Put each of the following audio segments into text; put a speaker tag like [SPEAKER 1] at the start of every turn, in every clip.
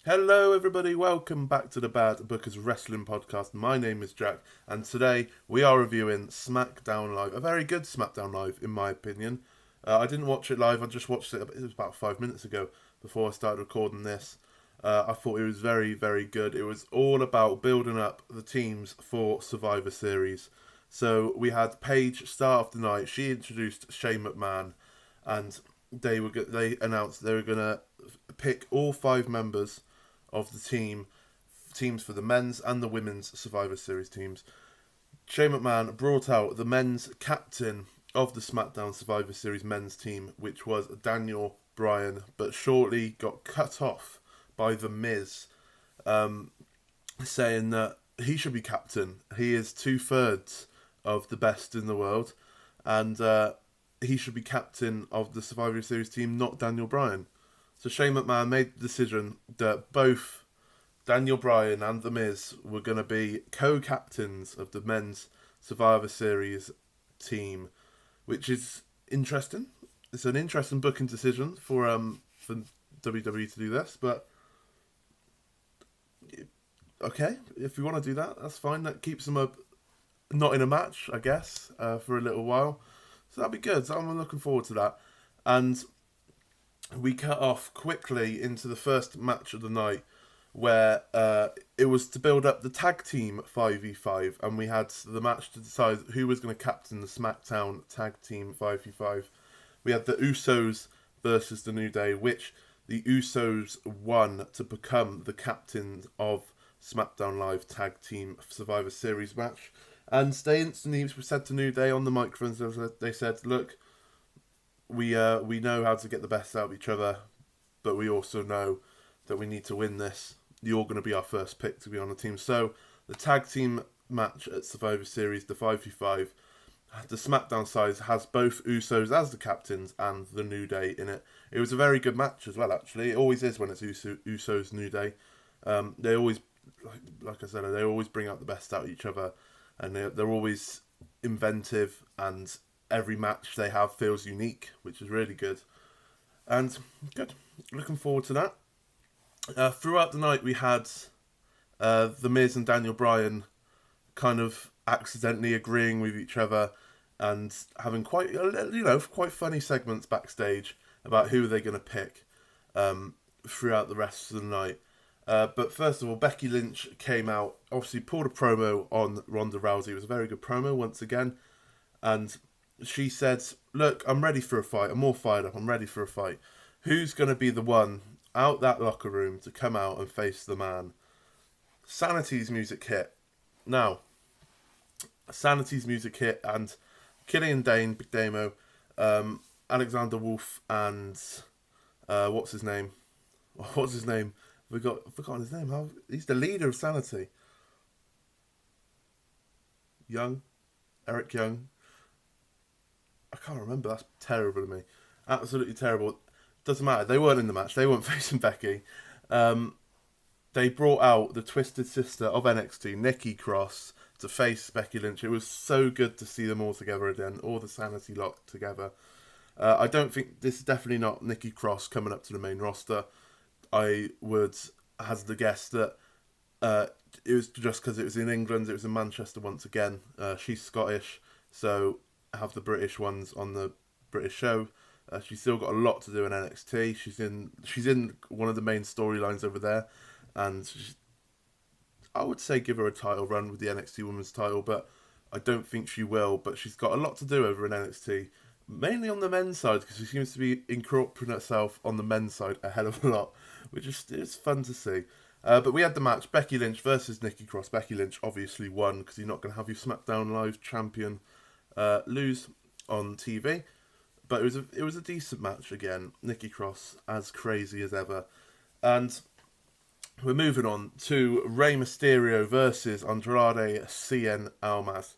[SPEAKER 1] Hello, everybody. Welcome back to the Bad Bookers Wrestling Podcast. My name is Jack, and today we are reviewing SmackDown Live. A very good SmackDown Live, in my opinion. I didn't watch it live. I just watched it. It was about 5 minutes ago before I started recording this. I thought it was very, very good. It was all about building up the teams for Survivor Series. So we had Paige start off the night. She introduced Shane McMahon, and they announced they were gonna pick all 5 members of the teams for the men's and the women's Survivor Series teams. Shane McMahon brought out the men's captain of the SmackDown Survivor Series men's team, which was Daniel Bryan, but shortly got cut off by The Miz, saying that he should be captain. He is 2/3 of the best in the world, and he should be captain of the Survivor Series team, not Daniel Bryan. So Shane McMahon made the decision that both Daniel Bryan and The Miz were going to be co-captains of the men's Survivor Series team, which is interesting. It's an interesting booking decision for WWE to do this, but okay, if you want to do that, that's fine. That keeps them up, not in a match, I guess, for a little while. So that'll be good. So I'm looking forward to that. And we cut off quickly into the first match of the night, where it was to build up the tag team 5v5, and we had the match to decide who was going to captain the SmackDown tag team 5v5. We had the Usos versus the New Day, which the Usos won to become the captains of SmackDown Live tag team Survivor Series match. And they instantly said to New Day on the microphones, they said, look, we know how to get the best out of each other, but we also know that we need to win this. You're going to be our first pick to be on the team. So the tag team match at Survivor Series, the 5v5, the SmackDown side has both Usos as the captains and the New Day in it. It was a very good match as well, actually. It always is when it's Usos New Day. They always, like I said, they always bring out the best out of each other, and they're always inventive, and every match they have feels unique, which is really good. And good. Looking forward to that. Throughout the night, we had The Miz and Daniel Bryan kind of accidentally agreeing with each other and having quite funny segments backstage about who they're going to pick throughout the rest of the night. But first of all, Becky Lynch came out, obviously pulled a promo on Ronda Rousey. It was a very good promo once again, and she said, look, I'm ready for a fight. I'm more fired up. I'm ready for a fight. Who's going to be the one out that locker room to come out and face the man? Sanity's music hit. Now, Sanity's music hit, and Killian Dane, Big Damo, Alexander Wolf, and what's his name? I've forgotten his name. He's the leader of Sanity. Eric Young. I can't remember. That's terrible to me. Absolutely terrible. Doesn't matter. They weren't in the match. They weren't facing Becky. They brought out the Twisted Sister of NXT, Nikki Cross, to face Becky Lynch. It was so good to see them all together again, all the Sanity lot together. I don't think this is definitely not Nikki Cross coming up to the main roster. I would hazard the guess that it was just because it was in England, it was in Manchester once again. She's Scottish, so have the British ones on the British show. She's still got a lot to do in NXT. She's in one of the main storylines over there, and I would say give her a title run with the NXT Women's title, but I don't think she will. But she's got a lot to do over in NXT, mainly on the men's side, because she seems to be incorporating herself on the men's side a hell of a lot, which is fun to see. But we had the match, Becky Lynch versus Nikki Cross. Becky Lynch obviously won, because you're not going to have your SmackDown Live champion lose on TV. But it was a decent match again. Nikki Cross as crazy as ever. And we're moving on to Rey Mysterio versus Andrade, Cien, Almas.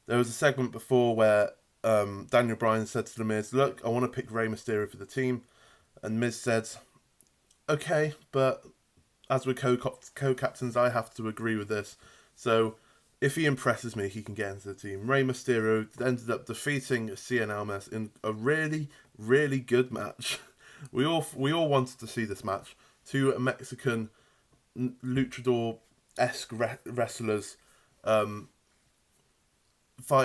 [SPEAKER 1] There was a segment before where Daniel Bryan said to The Miz, look, I want to pick Rey Mysterio for the team. And Miz said, okay, but as we're co-captains, I have to agree with this. So if he impresses me, he can get into the team. Rey Mysterio ended up defeating Cien in a really, really good match. We all wanted to see this match. two Mexican luchador-esque wrestlers fighting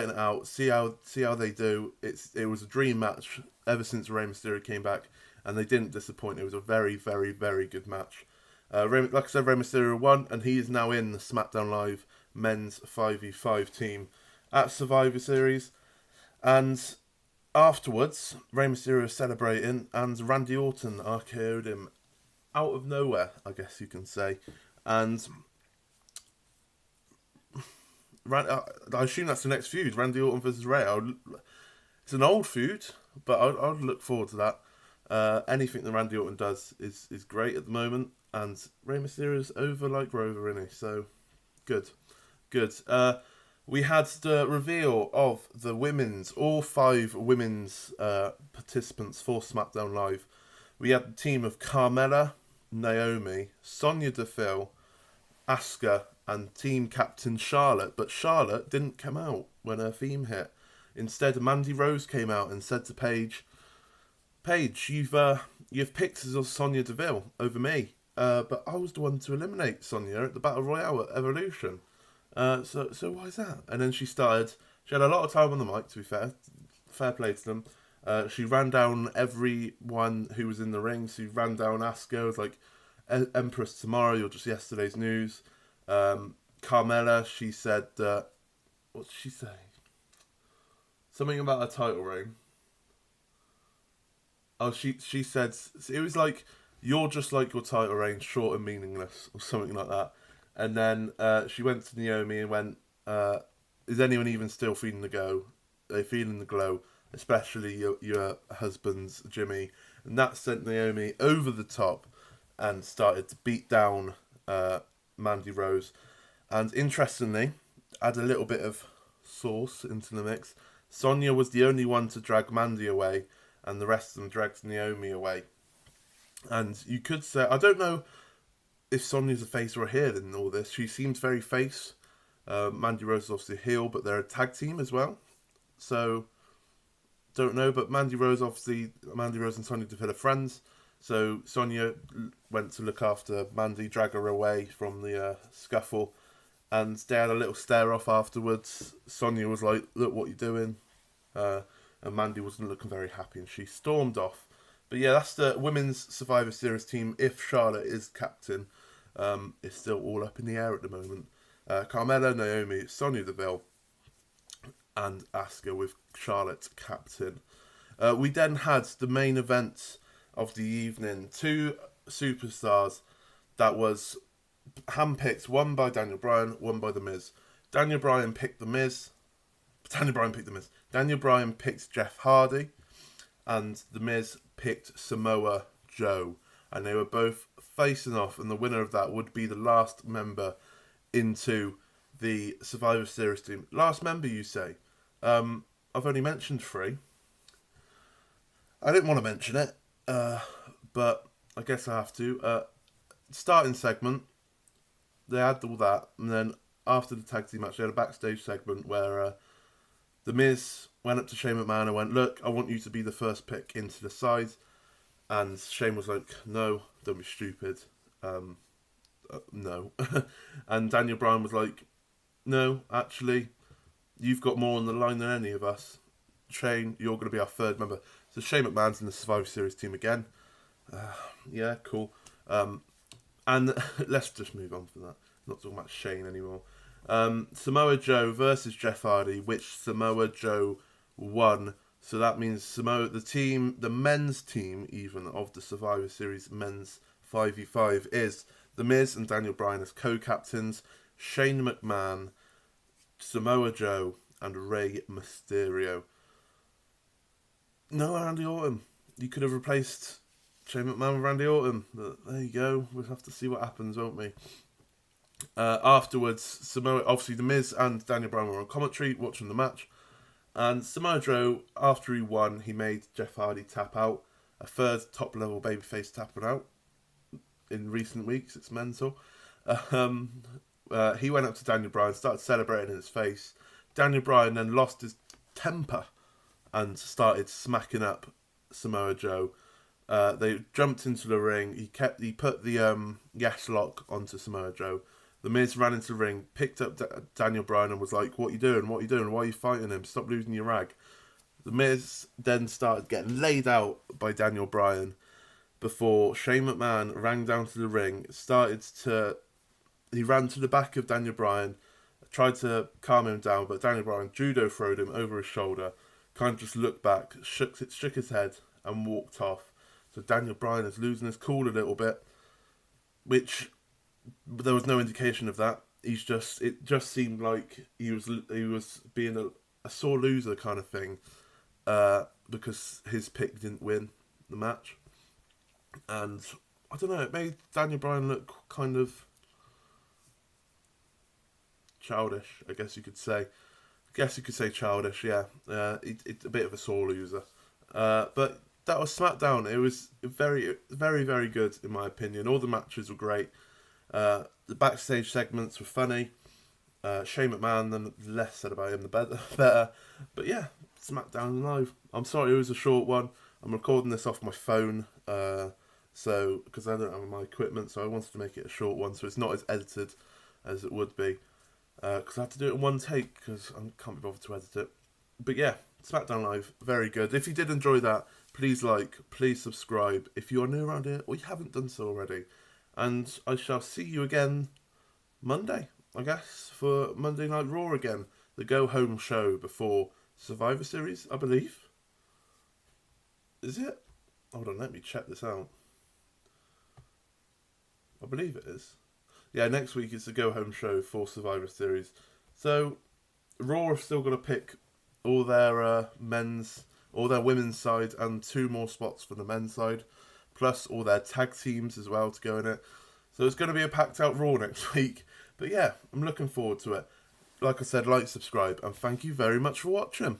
[SPEAKER 1] it out. See how they do. It was a dream match ever since Rey Mysterio came back, and they didn't disappoint. It was a very, very, very good match. Like I said, Rey Mysterio won, and he is now in the SmackDown Live men's 5v5 team at Survivor Series. And afterwards, Rey Mysterio is celebrating, and Randy Orton RKO'd him out of nowhere, I guess you can say. And I assume that's the next feud, Randy Orton versus Rey. It's an old feud, but I'd look forward to that. Anything that Randy Orton does is great at the moment, and Rey Mysterio's over like Rover, isn't he? So, good. We had the reveal of the all 5 women's participants for SmackDown Live. We had the team of Carmella, Naomi, Sonya Deville, Asuka, and team captain Charlotte. But Charlotte didn't come out when her theme hit. Instead, Mandy Rose came out and said to Paige, you've picked Sonya Deville over me. But I was the one to eliminate Sonya at the Battle Royale at Evolution. So why is that? And then she had a lot of time on the mic, to be fair play to them. She ran down everyone who was in the ring. She ran down Asuka, was like, Empress tomorrow, you're just yesterday's news. Carmella, she said, what did she say? Something about a title reign. Oh, she said, it was like, you're just like your title reign, short and meaningless, or something like that. And then she went to Naomi and went, is anyone even still feeling the glow? Are they feeling the glow? Especially your husband's Jimmy. And that sent Naomi over the top and started to beat down Mandy Rose. And interestingly, add a little bit of sauce into the mix. Sonya was the only one to drag Mandy away, and the rest of them dragged Naomi away. And you could say, I don't know if Sonya's a face or a heel in all this. She seems very face. Mandy Rose is obviously a heel, but they're a tag team as well. So, don't know. But Mandy Rose and Sonya Deville are friends. So Sonya went to look after Mandy, drag her away from the scuffle. And they had a little stare off afterwards. Sonya was like, look what you're doing. And Mandy wasn't looking very happy, and she stormed off. But yeah, that's the Women's Survivor Series team. If Charlotte is captain, it's still all up in the air at the moment. Carmella, Naomi, Sonya Deville, and Asuka with Charlotte captain. We then had the main event of the evening. 2 superstars that was handpicked. One by Daniel Bryan, one by The Miz. Daniel Bryan picked Jeff Hardy. And The Miz picked Samoa Joe. And they were both facing off, and the winner of that would be the last member into the Survivor Series team. Last member, you say? I've only mentioned 3. I didn't want to mention it, but I guess I have to. Starting segment, they had all that, and then after the tag team match, they had a backstage segment where The Miz went up to Shane McMahon and went, look, I want you to be the first pick into the side. And Shane was like, no, don't be stupid. No. And Daniel Bryan was like, no, actually, you've got more on the line than any of us. Shane, you're going to be our 3rd member. So Shane McMahon's in the Survivor Series team again. Yeah, cool. And let's just move on from that. Not talking about Shane anymore. Samoa Joe versus Jeff Hardy, which Samoa Joe won. So that means the men's team even of the Survivor Series men's 5v5 is The Miz and Daniel Bryan as co-captains, Shane McMahon, Samoa Joe, and Rey Mysterio. No Randy Orton. You could have replaced Shane McMahon with Randy Orton, but there you go. We'll have to see what happens, won't we? Afterwards, obviously The Miz and Daniel Bryan were on commentary watching the match. And Samoa Joe, after he won, he made Jeff Hardy tap out. A 3rd top-level babyface tapping out in recent weeks. It's mental. He went up to Daniel Bryan, started celebrating in his face. Daniel Bryan then lost his temper and started smacking up Samoa Joe. They jumped into the ring. He put the yes lock onto Samoa Joe. The Miz ran into the ring, picked up Daniel Bryan and was like, "What are you doing? What are you doing? Why are you fighting him? Stop losing your rag." The Miz then started getting laid out by Daniel Bryan before Shane McMahon ran down to the ring. He ran to the back of Daniel Bryan, tried to calm him down, but Daniel Bryan judo throwed him over his shoulder, kind of just looked back, shook his head and walked off. So Daniel Bryan is losing his cool a little bit, which there was no indication of that. It just seemed like he was being a sore loser kind of thing, because his pick didn't win the match. And I don't know, it made Daniel Bryan look kind of childish, I guess you could say. Childish, yeah. It's a bit of a sore loser. But that was SmackDown. It was very, very, very good, in my opinion. All the matches were great. The backstage segments were funny. Shane McMahon, the less said about him, the better. But yeah, SmackDown Live. I'm sorry it was a short one. I'm recording this off my phone, so because I don't have my equipment, so I wanted to make it a short one, so it's not as edited as it would be. Because I had to do it in one take, because I can't be bothered to edit it. But yeah, SmackDown Live, very good. If you did enjoy that, please please subscribe if you are new around here, or you haven't done so already. And I shall see you again Monday, I guess, for Monday Night Raw again. The go-home show before Survivor Series, I believe. Is it? Hold on, let me check this out. I believe it is. Yeah, next week is the go-home show for Survivor Series. So, Raw have still got to pick all their women's side and 2 more spots for the men's side, plus all their tag teams as well to go in it. So it's going to be a packed out Raw next week. But yeah, I'm looking forward to it. Like I said, subscribe, and thank you very much for watching.